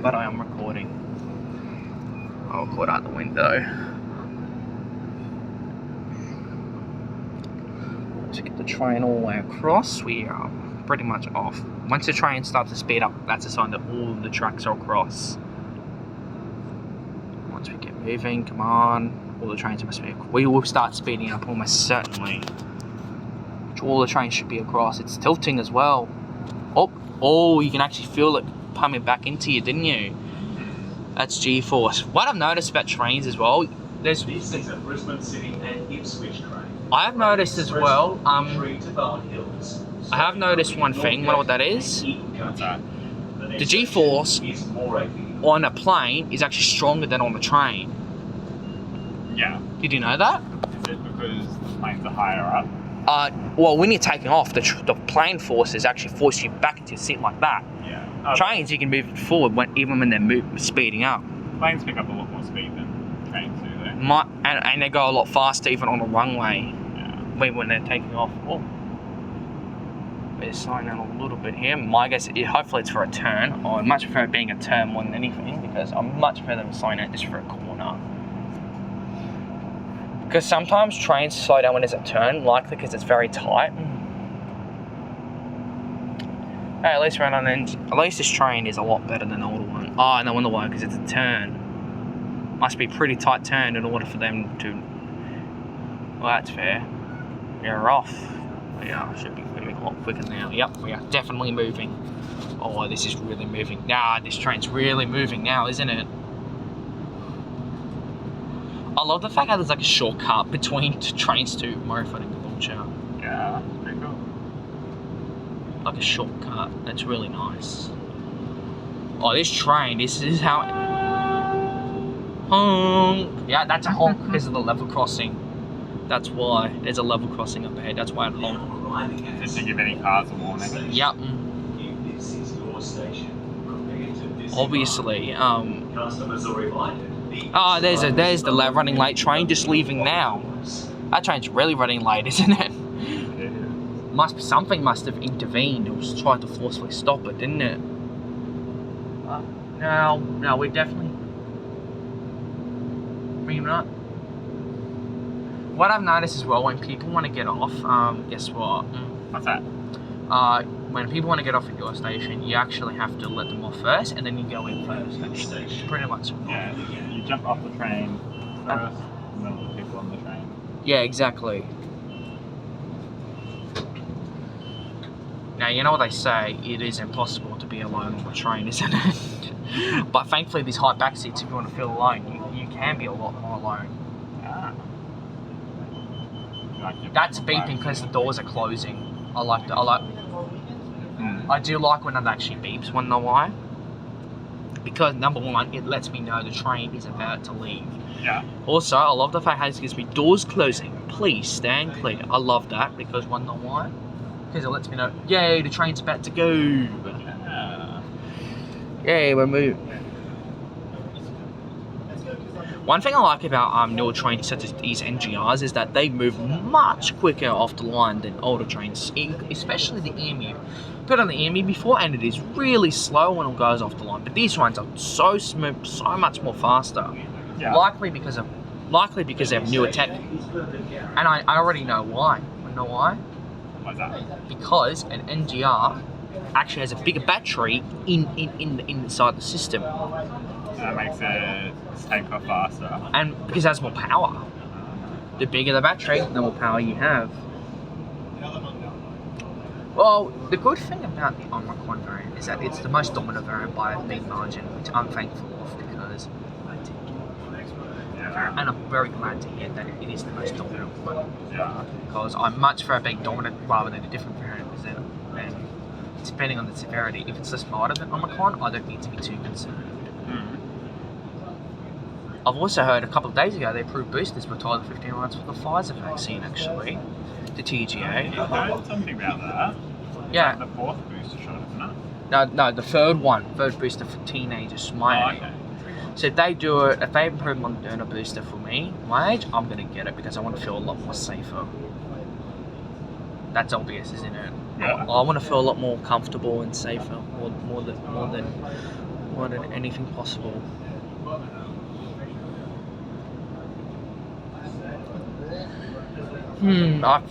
but I am recording. I'll record out the window. To get the train all the way across, we are pretty much off. Once the train starts to speed up, that's a sign that all the tracks are across. Once we get moving, come on, all the trains must be. We will start speeding up almost certainly. Which all the trains should be across. It's tilting as well. Oh, you can actually feel it pumping back into you, didn't you? That's G-force. What I've noticed about trains as well, this is a Brisbane City and Ipswich train. I have noticed as well, I have noticed one thing, what that is? The G-force on a plane is actually stronger than on the train. Yeah. Did you know that? Is it because the planes are higher up? Well, when you're taking off, the plane forces actually force you back into your seat like that. Yeah. Trains, you can move forward even when they're speeding up. Planes pick up a lot more speed than trains do, though. And they go a lot faster even on the runway. Yeah. When they're taking off. Oh. We're slowing down a little bit here. My guess, hopefully it's for a turn. I'd much prefer it being a turn more than anything because I'm much better than slowing down just for a corner. Because sometimes trains slow down when there's a turn, likely because it's very tight. Hey, at least we're on at least this train is a lot better than the older one. Oh, no wonder why, because it's a turn. Must be a pretty tight turn in order for them to. Well, that's fair. We're off. Yeah, should be moving a lot quicker now. Yep, we are definitely moving. Oh, this is really moving. Nah, this train's really moving now, isn't it? I love the fact that there's like a shortcut between trains to Morayfield and Caboolture. Yeah, that's pretty cool. Like a shortcut. That's really nice. Oh, this train, this is how it... Honk! Yeah, that's a honk because of the level crossing. That's why. There's a level crossing up ahead. That's why it honk. Just to give any cars a warning. Yep. Obviously, Customers are reminded. Oh, there's the running late train just leaving now. That train's really running late, isn't it? Yeah. Something must have intervened or tried to forcefully stop it, didn't it? No, we definitely. We're not. What I've noticed as well, when people want to get off, guess what? What's that? When people want to get off at your station, you actually have to let them off first, and then you go in first. Actually, pretty much. Yeah. You jump off the train first, and then the people on the train. Yeah, exactly. Now, you know what they say, it is impossible to be alone on the train, isn't it? But thankfully, these high back seats, if you want to feel alone, you can be a lot more alone. That's beeping because the doors are closing. I do like when it actually beeps, wanna know why? Because number one, it lets me know the train is about to leave. Yeah. Also, I love the fact that it gives me doors closing. Please stand clear. I love that because wanna know why? Because it lets me know, yay, the train's about to go. Yeah. Yay, we're moving. One thing I like about newer trains such as these NGRs is that they move much quicker off the line than older trains, especially the EMU. Put on the EMU before and it is really slow when it goes off the line, but these ones are so smooth, so much more faster. Yeah. Likely because they have newer tech. And I already know why. You know why? What's that? Because an NGR actually has a bigger battery inside the system. That makes it take off faster. And because it has more power. The bigger the battery, the more power you have. Well, the good thing about the Omicron variant is that it's the most dominant variant by a big margin, which I'm thankful of because and I'm very glad to hear that it is the most dominant one. Yeah. Because I much prefer being dominant rather than a different variant, because then depending on the severity, if it's less milder than Omicron, I don't need to be too concerned. I've also heard a couple of days ago they approved boosters for 12 to 15 months for the Pfizer vaccine, actually. The TGA. I heard something about that. Yeah. The fourth booster shot, isn't it? No, the third booster for teenagers, my age. Okay. So if they do it, if they approve Moderna booster for me, my age, I'm going to get it because I want to feel a lot more safer. That's obvious, isn't it? Yeah. I want to feel a lot more comfortable and safer, more than anything possible.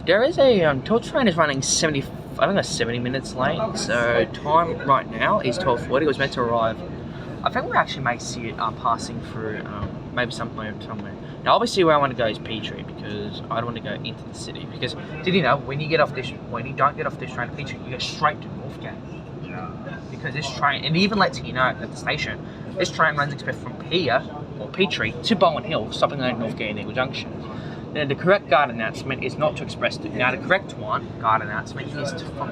There is a tilt train is running 70. I think it's 70 minutes late. So time right now is 12:40. It was meant to arrive. I think we actually may see it passing through maybe somewhere. Now, obviously, where I want to go is Petrie because I don't want to go into the city. Because did you know when you don't get off this train at Petrie, you go straight to Northgate. Yeah. Because this train, and it even lets you know at the station, this train runs express from here or Petrie to Bowen Hill, stopping at Northgate and Eagle Junction. Now, the correct guard announcement is not to express. Now, the correct guard announcement is from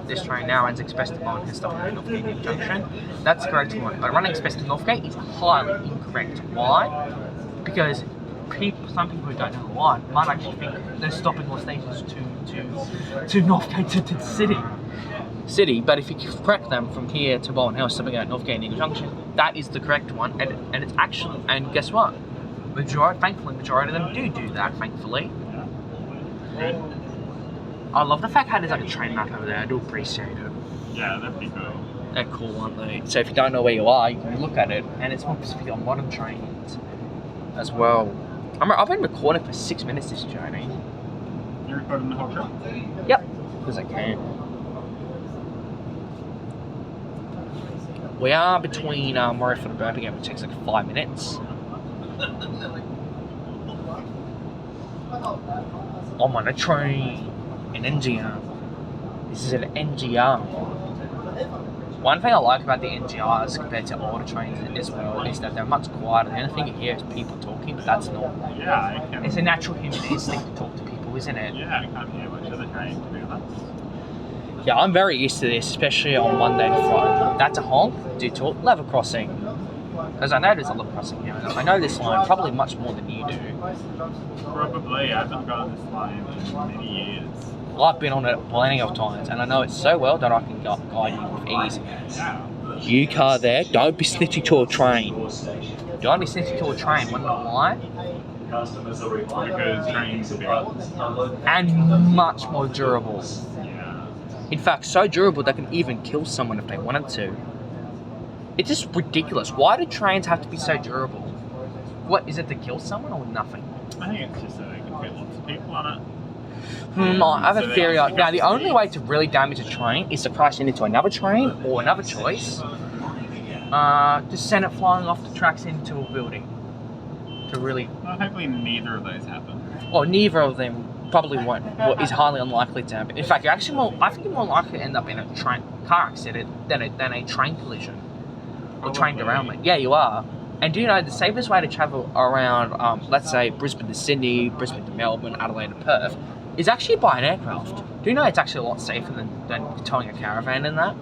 this train now runs express to Bowen Hill, stopping at Northgate and Eagle Junction. That's the correct one. But running express to Northgate is highly incorrect. Why? Because some people who don't know why might actually think they're stopping all stations to Northgate to the city. But if you correct them from here to Bowen Hill, stopping at Northgate and Eagle Junction, that is the correct one. And it's actually, and guess what? Thankfully, majority of them do that. Thankfully. Good. I love the fact how there's like a train map over there. I do appreciate it. Yeah, they're pretty cool. They're cool, aren't they? So if you don't know where you are, you can look at it, and it's more specific on modern trains as well. I've been recording for 6 minutes this journey. You're recording the whole trip? Yep, because I can. We are between Morayfield and Birmingham, which takes like 5 minutes. I'm on a train in NGR. This is an NGR. One thing I like about the NGRs compared to older trains as well is that they're much quieter. The only thing you hear is people talking, but that's normal. Yeah, I can. It's a natural human instinct to talk to people, isn't it? Yeah, I can't hear much of the train, to be honest. Yeah, I'm very used to this, especially on Monday to Friday. That's a honk due to level crossing. Because I know there's a level crossing here. I know this line probably much more than you do. Probably. I haven't gone this line in many years. Well, I've been on it plenty of times, and I know it so well that I can guide you with ease. Yeah. You car there, don't be snitching to a train. Don't be snitching to a train. Wanna know why? Customers are reminded Because trains are bigger. And much more durable. Yeah. In fact, so durable they can even kill someone if they wanted to. It's just ridiculous. Why do trains have to be so durable? What, is it to kill someone or nothing? I think it's just so they can fit lots of people on it. I have So a they theory. actually Now, the only way to really damage a train is to crash into another train or another choice. Just send it flying off the tracks into a building. To really, Well, hopefully neither of those happen. or neither of them probably won't. Well, is highly unlikely to happen. In fact, I think you're more likely to end up in a car accident than a train collision or train derailment. Yeah, you are. And do you know the safest way to travel around, let's say Brisbane to Sydney, Brisbane to Melbourne, Adelaide to Perth, is actually by an aircraft. Do you know it's actually a lot safer than towing a caravan in that?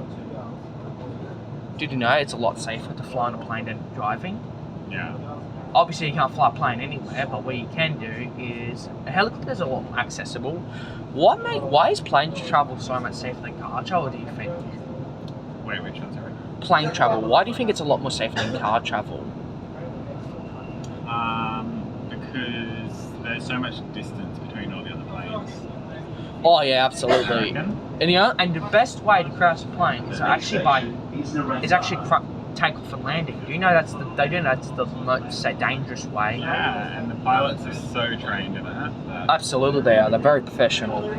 Did you know it's a lot safer to fly on a plane than driving? Yeah. Obviously, you can't fly a plane anywhere, but what you can do is a helicopter's a lot more accessible. Why is plane travel so much safer than car travel? Do you think? Wait, which one, sorry? Plane travel. Why do you think it's a lot more safer than car travel? Because there's so much distance between all the other planes. Oh yeah, I absolutely. reckon. And the best way to crash a plane is actually take off and landing. Do you know that's the most dangerous way? Yeah, and the pilots are so trained in it. That Absolutely, they are. They're very professional.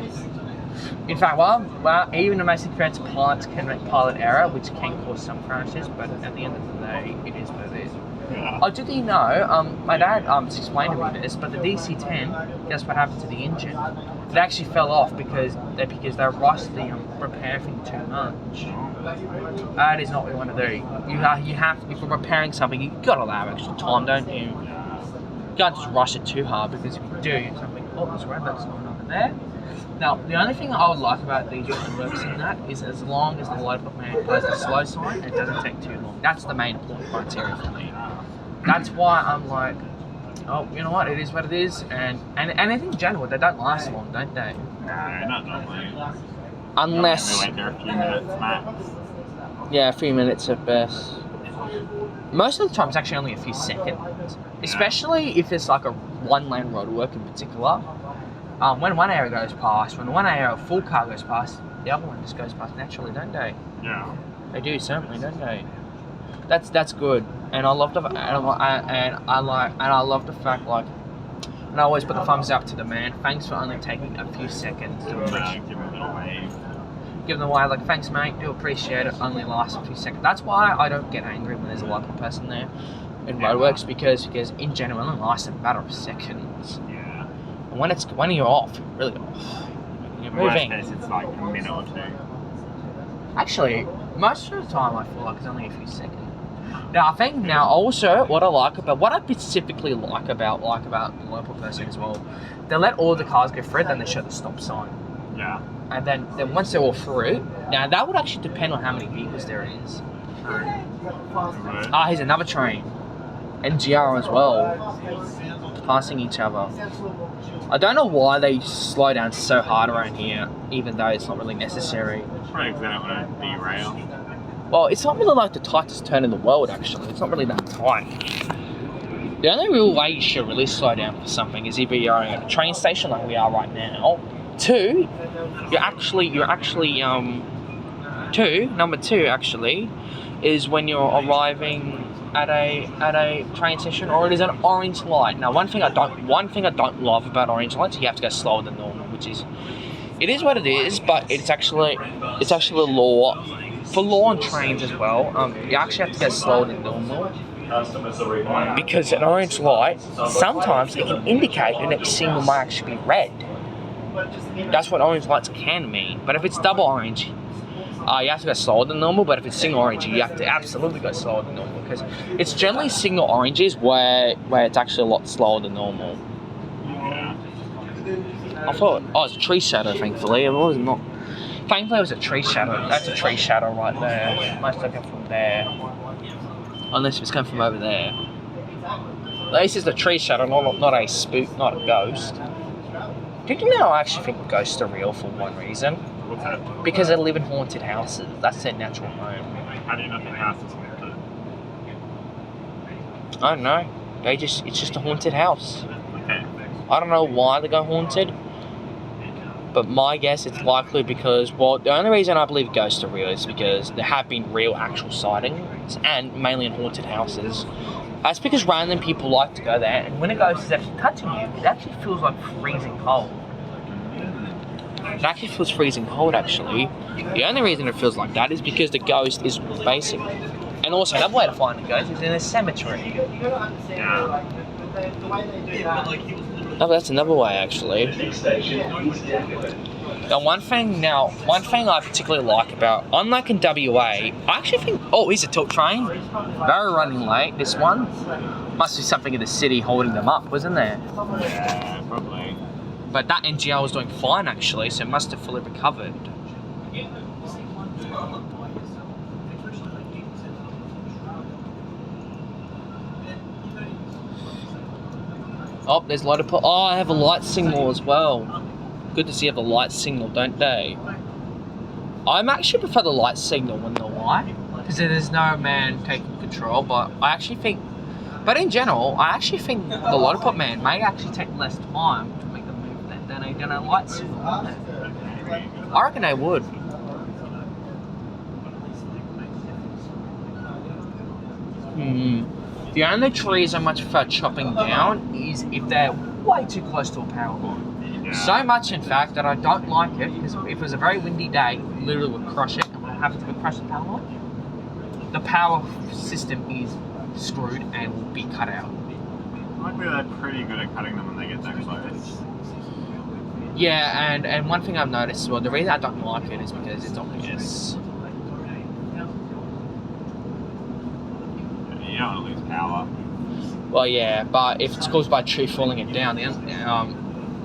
In fact, well, even domestic defense pilots can make pilot error, which can cause some crashes. But at the end of the day, it is what it is. Yeah. Oh, did you know? My dad explained to me this, but the DC-10, guess what happened to the engine? It actually fell off because they rushed the repair thing too much. That is not what you want to do. You have if you're repairing something, you've got to allow extra time, don't you? You can't just rush it too hard because if you do, something there's roadworks going on there. Now, the only thing I would like about these roadworks in that is as long as the local man plays the slow sign, it doesn't take too long. That's the main important criteria for me. That's why I'm like, oh, you know what? It is what it is, and I think in general they don't last long, don't they? No, not normally. Unless, We wait there a few minutes max. yeah, a few minutes at best. Most of the time, it's actually only a few seconds, especially if it's like a one-lane roadwork in particular. When one area goes past, when one area full car goes past, the other one just goes past naturally, don't they? Yeah. They do, certainly, don't they? That's good, and I love the I love the fact, like, and I always put the thumbs up to the man. Thanks for only taking a few seconds to appreciate. Give them a wave. Give them away, like, thanks mate, do appreciate it. Only lasts a few seconds. That's why I don't get angry when there's a local person there in roadworks, because in general it only lasts a matter of seconds. Yeah. And when you're off, really off. You're moving. Worst case, it's like a minute or two. Actually, most of the time I feel like it's only a few seconds. Now, I think also what I specifically like about the local person as well, they let all the cars go through, then they show the stop sign. Yeah. And then once they're all through, now that would actually depend on how many vehicles there is. True. Here's another train. NGR as well. Passing each other. I don't know why they slow down so hard around here, even though it's not really necessary. Probably because they don't want to derail. Well, it's not really like the tightest turn in the world, actually. It's not really that tight. The only real way you should really slow down for something is either you're at a train station like we are right now. Number two actually, is when you're arriving at a train station, or it is an orange light. Now, one thing I don't love about orange lights, you have to go slower than normal, which is, it is what it is, but it's actually a law. For law on trains as well, you actually have to go slower than normal, because an orange light, sometimes it can indicate the next signal might actually be red. That's what orange lights can mean. But if it's double orange, you have to go slower than normal, but if it's single orange, you have to absolutely go slower than normal, because it's generally single oranges where it's actually a lot slower than normal. I thought, it's a tree shadow, thankfully. It was not. Thankfully, it was a tree shadow. That's a tree shadow right there. Most of it from there. Unless it's coming from over there. At least it's a tree shadow, not a spook, not a ghost. Did you know I actually think ghosts are real for one reason? What's that? Because they live in haunted houses. That's their natural home. How do you not think house is haunted? I don't know. It's just a haunted house. Okay. I don't know why they go haunted, but my guess it's likely because, well, the only reason I believe ghosts are real is because there have been real actual sightings, and mainly in haunted houses. That's because random people like to go there, and when a ghost is actually touching you, it actually feels like freezing cold. It actually feels freezing cold, actually. The only reason it feels like that is because the ghost is basic. And also, another way to find a ghost is in a cemetery. Yeah. Oh, that's another way, actually. Now, one thing I particularly like about, unlike in WA, I actually think, here's a tilt train. Very running late, this one. Must be something in the city holding them up, wasn't there? Yeah, probably. But that NGL was doing fine, actually, so it must have fully recovered. Oh, there's a lot of... I have a light signal as well. Good to see you have a light signal, don't they? I actually prefer the light signal when they're white, because there's no man taking control, but I actually think... But in general, I actually think the lollipop man may actually take less time to make them move than a light signal. I reckon they would. The only trees I much prefer chopping down is if they're way too close to a power line. Yeah. So much, in fact, that I don't like it, because if it was a very windy day, it literally would crush it and would have to crush the power line. The power system is screwed and will be cut out. Luckily, they're pretty good at cutting them when they get that close. Yeah, and one thing I've noticed, well, the reason I don't like it is because it's obvious. You don't want to lose power. Well, yeah, but if it's caused by a tree falling it down,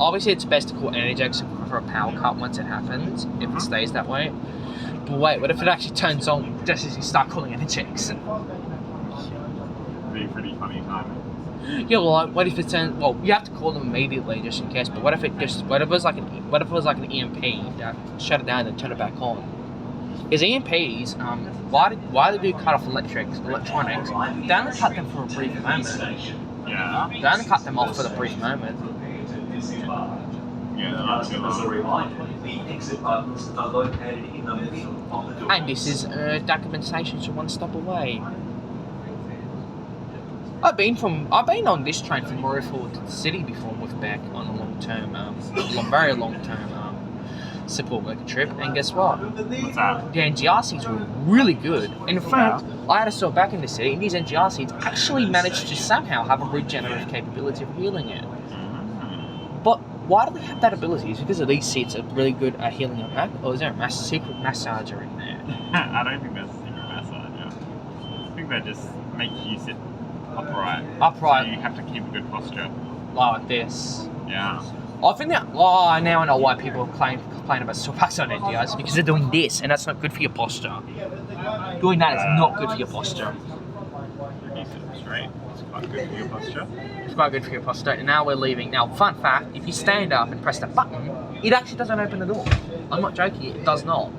obviously it's best to call Energix for a power cut once it happens, if it stays that way. But wait, what if it actually turns on just as you start calling Energix? It'd be pretty funny timing. Yeah, well, what if it turns? Well, you have to call them immediately just in case. But what if it was like an EMP that shut it down and turn it back on? Because EMPs, why do cut off electronics? They only cut them for a brief moment. Yeah. They only cut them off for the brief moment. Yeah, they're not too Customers are long. reminded the exit buttons are located in the middle of the door. And this is document stations one stop away. I've been on this train from Morayfield to the city before with back on a very long term support worker trip. And guess what? What's that? The NGR seats were really good. And in fact, I had a stop back in the city, and these NGR seats actually managed to somehow have a regenerative capability of healing it. But why do they have that ability? Is it because of these seats are really good at healing your back, or is there a secret massager in there? I don't think there's a secret massager. I think they just make you sit upright. Upright. So you have to keep a good posture. Like this. Yeah. I think that. Oh, now I know why people complain about stopbacks on NGRs, because they're doing this, and that's not good for your posture. Doing that is not good for your posture. You sit straight. It's quite good for your posture. It's quite good for your posture. And now we're leaving. Now, fun fact: if you stand up and press the button, it actually doesn't open the door. I'm not joking. It does not.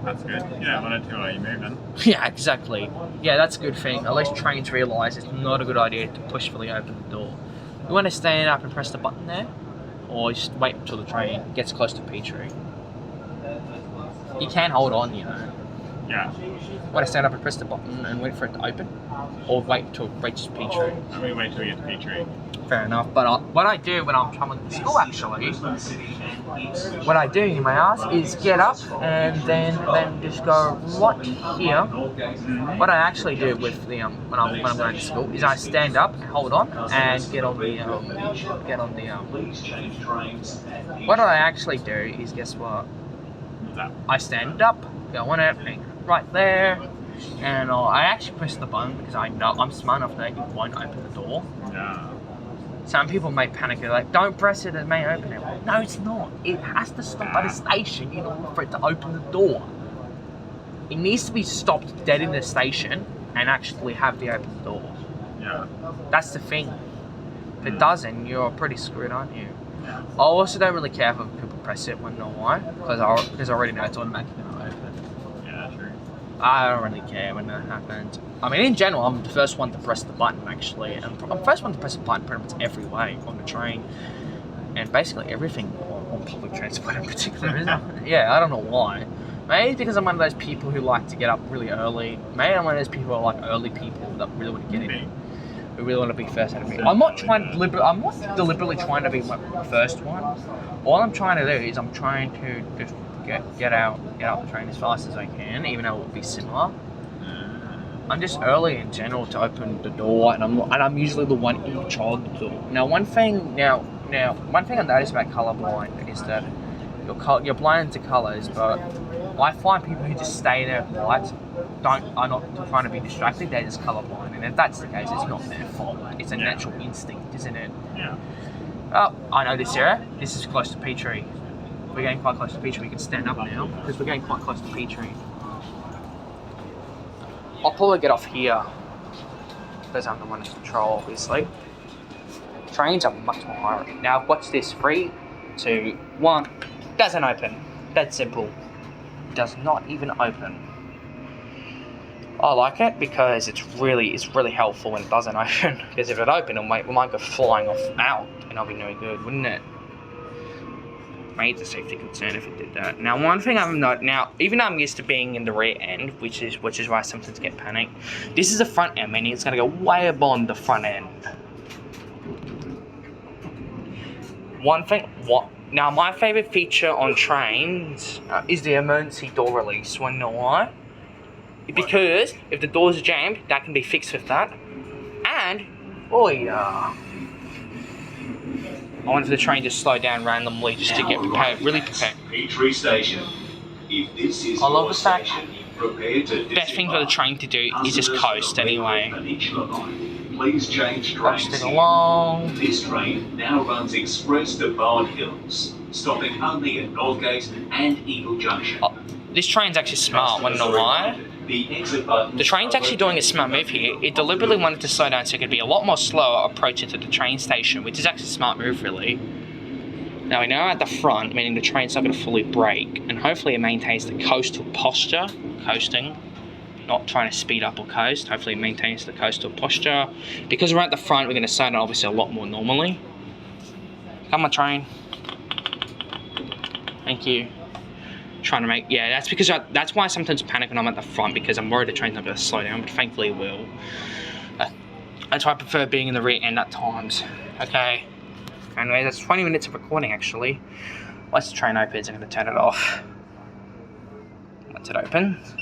That's good. You don't want it to while you're moving. Yeah, exactly. Yeah, that's a good thing. At least trains realise it's not a good idea to pushfully open the door. You want to stand up and press the button there, or just wait until the train gets close to Petrie. You can hold on, you know. Yeah. You want to stand up and press the button and wait for it to open, or wait until it reaches Petrie. And we wait till we get to Petrie. Fair enough. But what I do when I'm traveling to school, actually, what I do, you may ask, is get up and then just go right here. What I actually do with the when I'm going to school is I stand up and hold on and get on the What I actually do is, guess what? What's that? I stand up, go on it, right there, and I actually press the button because I know I'm smart enough that it won't open the door. Yeah. Some people may panic, they're like, don't press it, it may open it. No, it's not. It has to stop at a station in order for it to open the door. It needs to be stopped dead in the station and actually have the open door. Yeah. That's the thing. If it doesn't, you're pretty screwed, aren't you? I also don't really care if people press it when know why, because I already know it's automatically going to open. Yeah, true. I don't really care when that happens. I mean, in general, I'm the first one to press the button, actually. And I'm the first one to press the button pretty much every way on the train. And basically everything on public transport in particular, isn't it? Yeah, I don't know why. Maybe because I'm one of those people who like to get up really early. Maybe I'm one of those people who are like early people that really want to get in. Who really want to be first out of me. I'm not deliberately trying to be my first one. All I'm trying to do is I'm trying to just get out the train as fast as I can, even though it will be similar. I'm just early in general to open the door, and I'm usually the one in charge of the door. Now one thing I noticed about colorblind is that you're blind to colors, but I find people who just stay there at lights are not trying to be distracted. They're just colorblind, and if that's the case, it's not their fault. It's a natural instinct, isn't it? Yeah. Oh, I know this area. This is close to Petrie. We're getting quite close to Petrie. We can stand up now because we're getting quite close to Petrie. I'll probably get off here because I'm the one in control, obviously. Trains are much more higher. Now, watch this. 3, 2, 1. Doesn't open. That's simple. Does not even open. I like it because it's really helpful when it doesn't open. Because if it opened, we might go flying out, and that'll be no good, wouldn't it? Made the safety concern if it did that. Now, one thing even though I'm used to being in the rear end, which is why I sometimes get panicked. This is the front end, meaning it's gonna go way beyond the front end. Now, my favorite feature on trains is the emergency door release. Wanna know why? Because if the doors are jammed, that can be fixed with that. And I wanted the train to slow down randomly just to get prepared, really prepared. Petrie Station. If this is I love your the fact station, prepare to best thing for the train to do is just coast anyway. Please change trains. Coasting along. This train now runs express to Bard Hills, stopping only at Northgate and Eagle Junction. This train's actually smart, wanna know why? The train's actually doing a smart move here. It deliberately wanted to slow down so it could be a lot more slower approaching to the train station, which is actually a smart move, really. Now we know at the front, meaning the train's not going to fully brake, and hopefully it maintains the coastal posture, coasting, not trying to speed up or coast. Hopefully it maintains the coastal posture. Because we're at the front, we're going to slow down obviously a lot more normally. Come on, train. Thank you. Trying to make, yeah, that's because that's why I sometimes panic when I'm at the front, because I'm worried the train's not going to slow down, but thankfully it will. That's why I prefer being in the rear end at times. Okay. Anyway, that's 20 minutes of recording actually. Once the train opens, I'm going to turn it off. Once it opens.